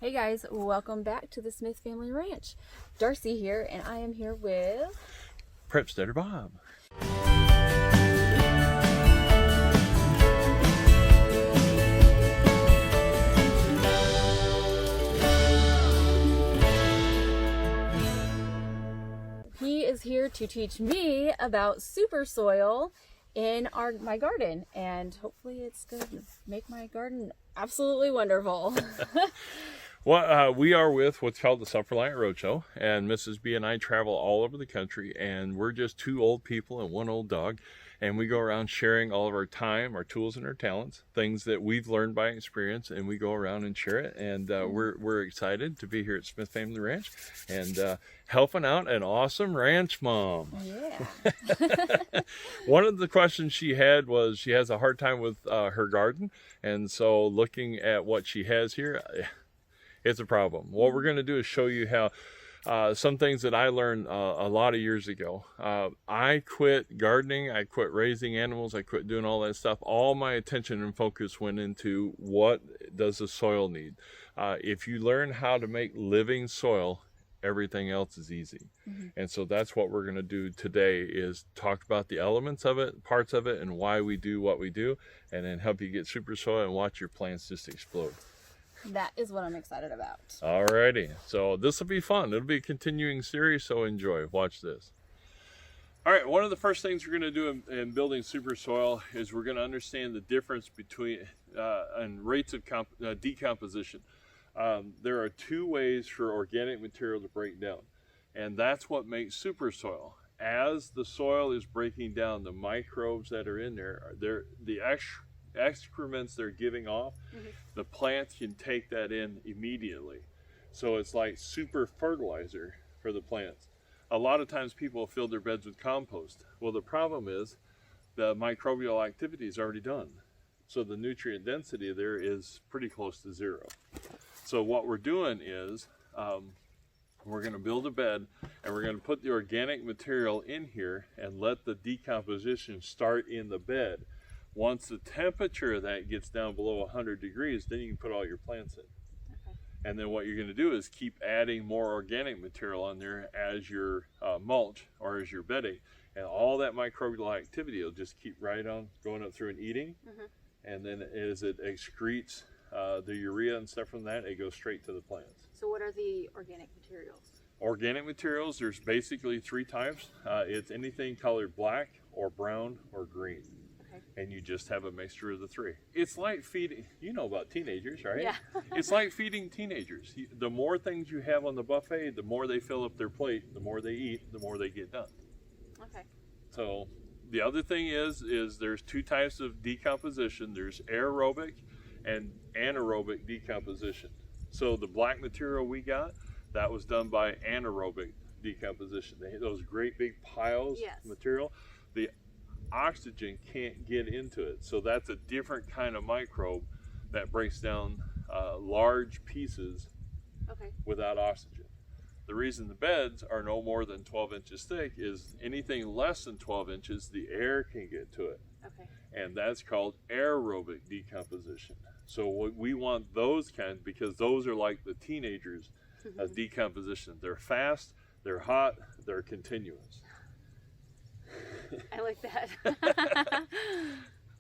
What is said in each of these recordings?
Hey guys, welcome back to the Smith Family Ranch. Darcy here, and I am here with Prepsteader Bob. He is here to teach me about super soil in my garden, and hopefully it's going to make my garden absolutely wonderful. Well, we are with what's called the Reliant Roadshow, and Mrs. B and I travel all over the country, and we're just two old people and one old dog, and we go around sharing all of our time, our tools, and our talents, things that we've learned by experience, and we go around and share it, and we're excited to be here at Smith Family Ranch and helping out an awesome ranch mom. Yeah. One of the questions she had was she has a hard time with her garden, and so looking at what she has here, it's a problem. What we're going to do is show you how some things that I learned a lot of years ago. I quit gardening, I quit raising animals, I quit doing all that stuff. All my attention and focus went into what does the soil need. If you learn how to make living soil, everything else is easy. And so that's what we're going to do today, is talk about the elements of it, parts of it, and why we do what we do, and then help you get super soil and watch your plants just explode. That is what I'm excited about. Alrighty, so this will be fun. It'll be a continuing series, so enjoy. Watch this. All right, one of the first things we're going to do in building super soil is we're going to understand the difference between and rates of decomposition. There are two ways for organic material to break down, and that's what makes super soil. As the soil is breaking down, the microbes that are in there, the excrements they're giving off, the plants can take that in immediately. So it's like super fertilizer for the plants. A lot of times people fill their beds with compost. Well, the problem is the microbial activity is already done. So the nutrient density there is pretty close to zero. So what we're doing is we're going to build a bed, and we're going to put the organic material in here and let the decomposition start in the bed. Once the temperature of that gets down below 100 degrees, then you can put all your plants in. Okay. And then what you're going to do is keep adding more organic material on there as your mulch or as your bedding. And all that microbial activity will just keep right on going up through and eating. And then as it excretes the urea and stuff from that, it goes straight to the plants. So what are the organic materials? Organic materials, there's basically three types. It's anything colored black or brown or green. And you just have a mixture of the three. It's like feeding, you know about teenagers, right? Yeah. It's like feeding teenagers. The more things you have on the buffet, the more they fill up their plate, the more they eat, the more they get done. Okay. So the other thing is there's two types of decomposition. There's aerobic and anaerobic decomposition. So the black material we got, that was done by anaerobic decomposition. They had those great big piles of material. The oxygen can't get into it, so that's a different kind of microbe that breaks down large pieces without oxygen. The reason the beds are no more than 12 inches thick is anything less than 12 inches, the air can get to it. And that's called aerobic decomposition. So we want those kinds, because those are like the teenagers of decomposition. They're fast, they're hot, they're continuous. I like that.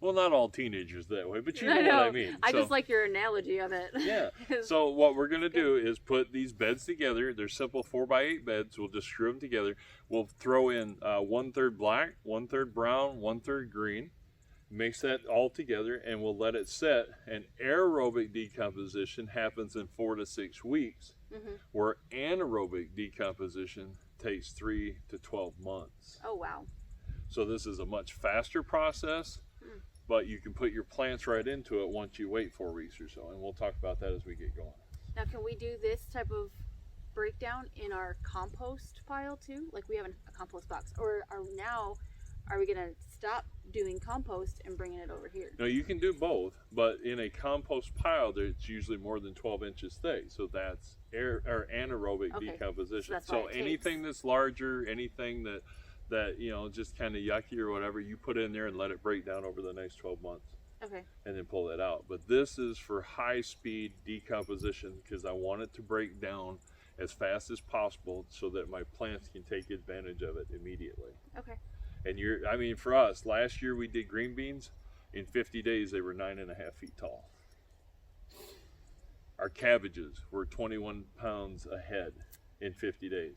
Well, not all teenagers that way, but you know what I mean. I just like your analogy of it. Yeah. So what we're going to do is put these beds together. They're simple 4x8 beds. We'll just screw them together. We'll throw in 1/3 black, 1/3 brown, 1/3 green. Mix that all together, and we'll let it set. And aerobic decomposition happens in 4 to 6 weeks, where anaerobic decomposition takes 3 to 12 months. Oh, wow. So this is a much faster process, but you can put your plants right into it once you wait 4 weeks or so, and we'll talk about that as we get going. Now, can we do this type of breakdown in our compost pile too? Like we have a compost box, or are we gonna stop doing compost and bringing it over here? No, you can do both, but in a compost pile, it's usually more than 12 inches thick, so that's anaerobic decomposition. So anything that's larger, anything that you know, just kind of yucky or whatever, you put in there and let it break down over the next 12 months. Okay. and then pull that out. But this is for high-speed decomposition because I want it to break down as fast as possible so that my plants can take advantage of it immediately. Okay. And I mean, for us, last year we did green beans. In 50 days, they were 9.5 feet tall. Our cabbages were 21 pounds a head in 50 days.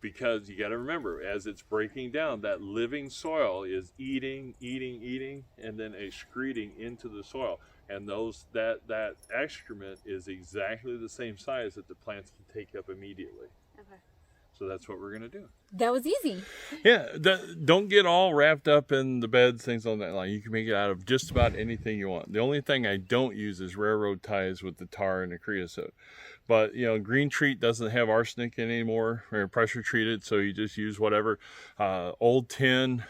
Because you got to remember, as it's breaking down, that living soil is eating, and then excreting into the soil. And that excrement is exactly the same size that the plants can take up immediately. Okay. So that's what we're going to do. That was easy. Yeah, don't get all wrapped up in the beds, things on that line. You can make it out of just about anything you want. The only thing I don't use is railroad ties with the tar and the creosote. But, you know, Green Treat doesn't have arsenic in anymore, or pressure treated, so you just use whatever. Old tin,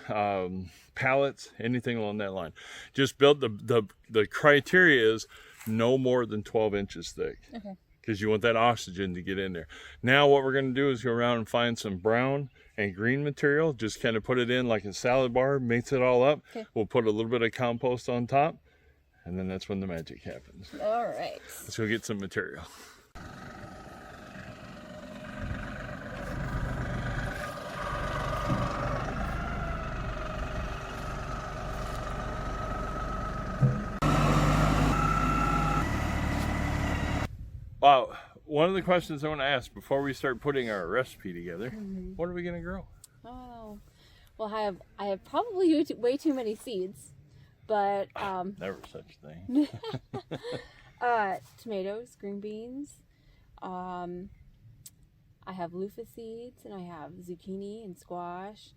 pallets, anything along that line. Just build the criteria is no more than 12 inches thick. Okay. Because you want that oxygen to get in there. Now what we're going to do is go around and find some brown and green material, just kind of put it in like a salad bar, mix it all up. Okay. We'll put a little bit of compost on top, and then that's when the magic happens. All right. Let's go get some material. Wow, one of the questions I want to ask before we start putting our recipe together, what are we going to grow? Oh, well, I have probably way too many seeds, but Never such a thing. tomatoes, green beans. I have loofah seeds, and I have zucchini and squash.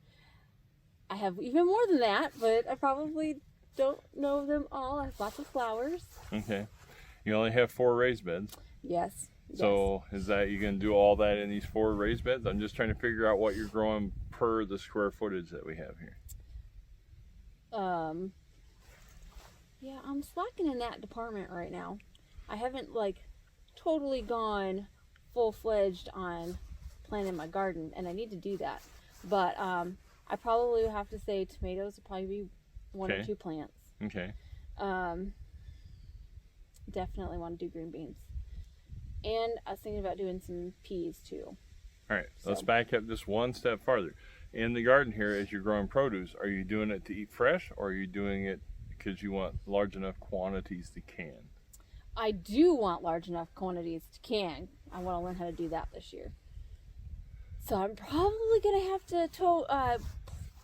I have even more than that, but I probably don't know them all. I have lots of flowers. Okay. You only have 4 raised beds. Yes. So is that you're going to do all that in these 4 raised beds? I'm just trying to figure out what you're growing per the square footage that we have here. Yeah, I'm slacking in that department right now. I haven't totally gone full-fledged on planting my garden, and I need to do that. But I probably would have to say tomatoes would probably be 1 or 2 plants. Okay. Definitely want to do green beans. And I was thinking about doing some peas too. All right, let's back up just one step farther. In the garden here, as you're growing produce, are you doing it to eat fresh, or are you doing it because you want large enough quantities to can? I do want large enough quantities to can. I want to learn how to do that this year. So I'm probably going to have to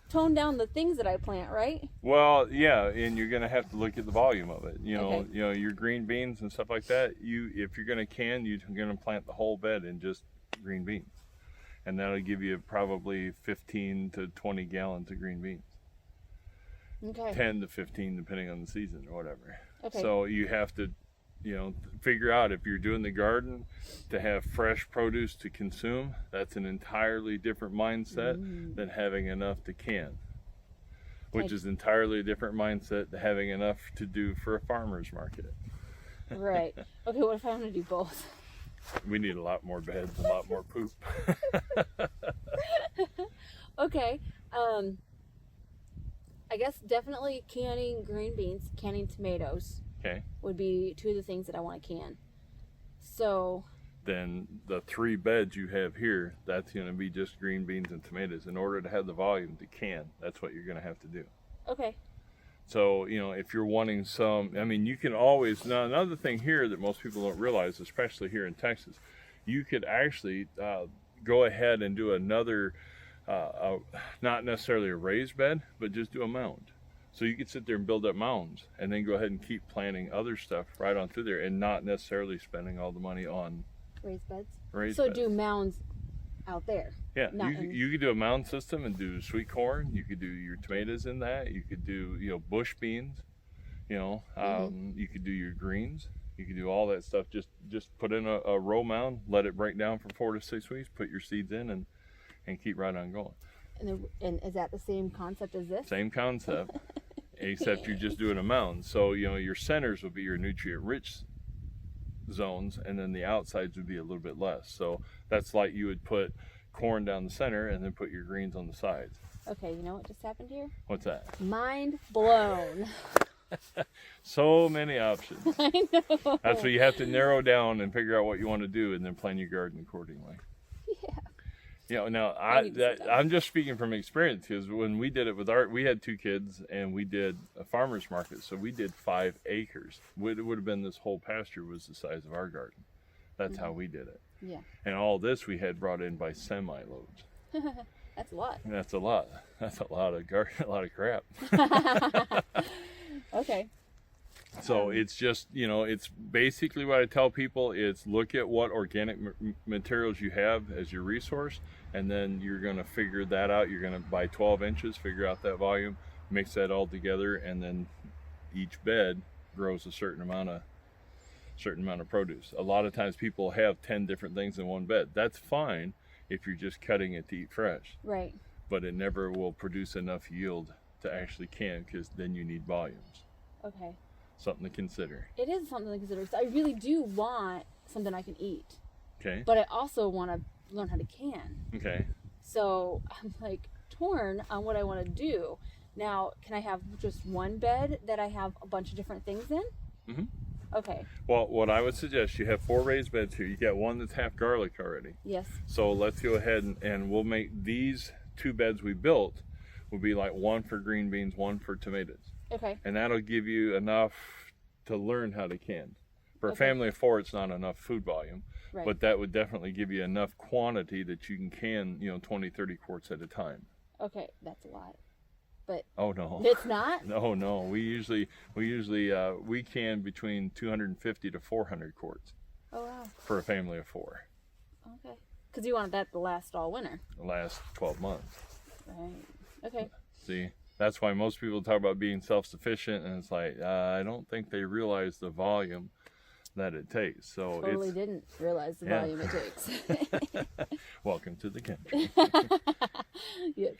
tone down the things that I plant, right? Well, yeah, and you're going to have to look at the volume of it. You know, Okay. Your green beans and stuff like that. If you're going to can, you're going to plant the whole bed in just green beans, and that'll give you probably 15 to 20 gallons of green beans. Okay. 10 to 15 depending on the season or whatever. Okay. So you have to, figure out if you're doing the garden to have fresh produce to consume. That's an entirely different mindset than having enough to can, which is entirely a different mindset than having enough to do for a farmer's market. Right. Okay, what if I want to do both? We need a lot more beds, a lot more poop. Okay. I guess definitely canning green beans, canning tomatoes Okay. would be 2 of the things that I want to can. So, Then the 3 beds you have here, that's going to be just green beans and tomatoes. In order to have the volume to can, that's what you're going to have to do. okay. So, if you're wanting some, you can always, now another thing here that most people don't realize, especially here in Texas, you could actually go ahead and do another, not necessarily a raised bed, but just do a mound. So you could sit there and build up mounds and then go ahead and keep planting other stuff right on through there and not necessarily spending all the money on Raised beds. raised So beds. do mounds out there. Yeah, not you could do a mound system and do sweet corn. You could do your tomatoes in that. You could do, bush beans. You could do your greens. You could do all that stuff. Just put in a row mound, let it break down for 4 to 6 weeks, put your seeds in, and keep right on going. And is that the same concept as this? Same concept, except you're just doing a mound. So, your centers would be your nutrient-rich zones, and then the outsides would be a little bit less. So that's like you would put corn down the center and then put your greens on the sides. Okay, you know what just happened here? What's that? Mind blown. So many options. I know. That's what you have to narrow down and figure out what you want to do, and then plan your garden accordingly. Yeah. You know, now need to sit down. I'm just speaking from experience, because when we did it with we had 2 kids, and we did a farmer's market, so we did 5 acres. It would have been, this whole pasture was the size of our garden. That's how we did it. Yeah. And all this we had brought in by semi-loads. That's a lot. And that's a lot. That's a lot of a lot of crap. Okay. So it's just, you know, it's basically what I tell people is look at what organic materials you have as your resource, and then you're going to figure that out. You're going to buy 12 inches, figure out that volume, mix that all together, and then each bed grows a certain amount of produce. A lot of times people have 10 different things in one bed. That's fine if you're just cutting it to eat fresh. Right. But it never will produce enough yield to actually can, because then you need volumes. Okay. Something to consider. It is something to consider. So I really do want something I can eat, Okay. but I also want to learn how to can. Okay. So I'm like torn on what I want to do. Now, can I have just one bed that I have a bunch of different things in? Mhm. Okay. Well, what I would suggest, you have 4 raised beds here. You got one that's half garlic already. Yes. So let's go ahead and we'll make these 2 beds we built will be like 1 for green beans, 1 for tomatoes. Okay. And that'll give you enough to learn how to can. For a Okay. family of 4, it's not enough food volume, Right. but that would definitely give you enough quantity that you can, you know, 20, 30 quarts at a time. Okay, that's a lot. But Oh no. it's not? No. We usually we can between 250 to 400 quarts Oh, wow. for a family of 4. Okay. Because you wanted that to last all winter. The last 12 months. Right. Okay. See, that's why most people talk about being self-sufficient, and it's like I don't think they realize the volume that it takes. So Totally didn't realize the Yeah. volume it takes. welcome to the country. Yes.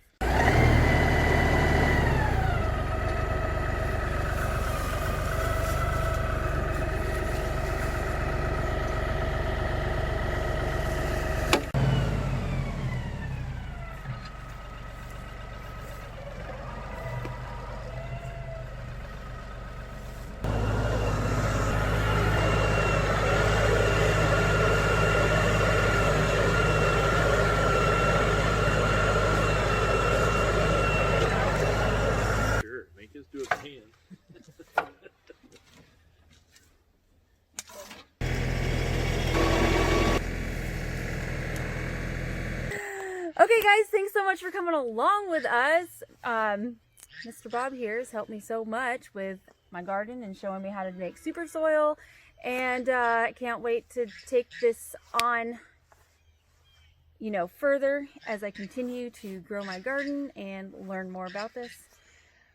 Sure, make us do a can. Okay, guys, thanks so much for coming along with us. Mr. Bob here has helped me so much with my garden and showing me how to make super soil, and I can't wait to take this on, you know, further as I continue to grow my garden and learn more about this.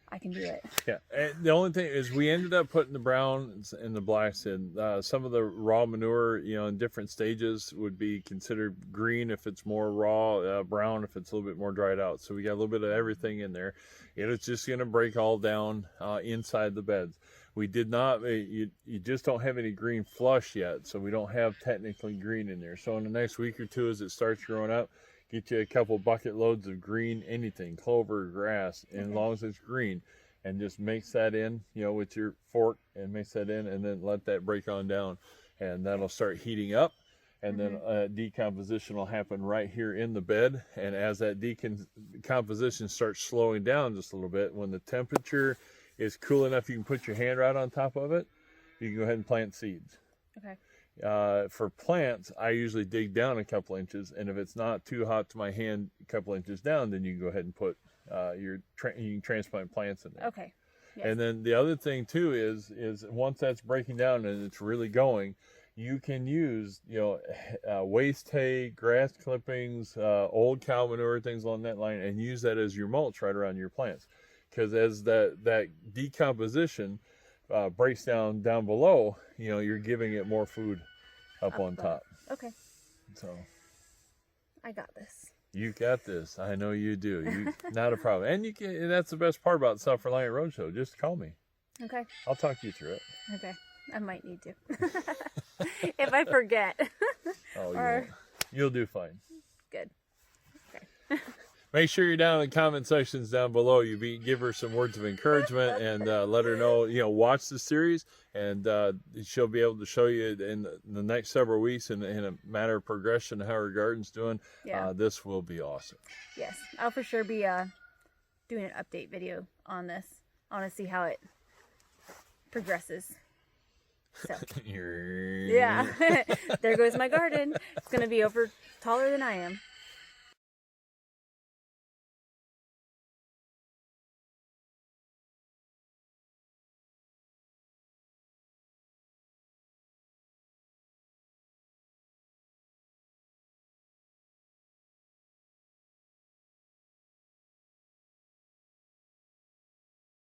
I can do it. Yeah, and the only thing is we ended up putting the browns and the blacks in. Some of the raw manure, you know, in different stages would be considered green if it's more raw, brown if it's a little bit more dried out. So we got a little bit of everything in there. It's just going to break all down inside the beds. We did not, you just don't have any green flush yet, so we don't have technically green in there. So in the next week or 2 as it starts growing up, get you a couple bucket loads of green, anything, clover, grass, and as long as it's green, and just mix that in, you know, with your fork and mix that in, and then let that break on down, and that'll start heating up, and then decomposition will happen right here in the bed. And as that decomposition starts slowing down just a little bit, when the temperature is cool enough you can put your hand right on top of it, you can go ahead and plant seeds. Okay. For plants, I usually dig down a couple inches, and if it's not too hot to my hand, a couple inches down, then you can go ahead and put you can transplant plants in there. Okay. Yes. And then the other thing too is once that's breaking down and it's really going, you can use, you know, waste hay, grass clippings, old cow manure, things along that line, and use that as your mulch right around your plants. Because as that decomposition breaks down below, you know, you're giving it more food up on top. Okay. So I got this. you got this. I know you do. You not a problem. And you can. And that's the best part about Self-Reliant Roadshow. Just call me. Okay. I'll talk you through it. Okay. I might need to. If I forget. Oh, Or- you'll do fine. Good. Okay. Make sure you're down in the comment sections down below. Give her some words of encouragement and let her know, watch the series, and she'll be able to show you in the next several weeks in a matter of progression how her garden's doing. Yeah. This will be awesome. Yes, I'll for sure be doing an update video on this. I want to see how it progresses. So, yeah, there goes my garden. It's going to be over taller than I am.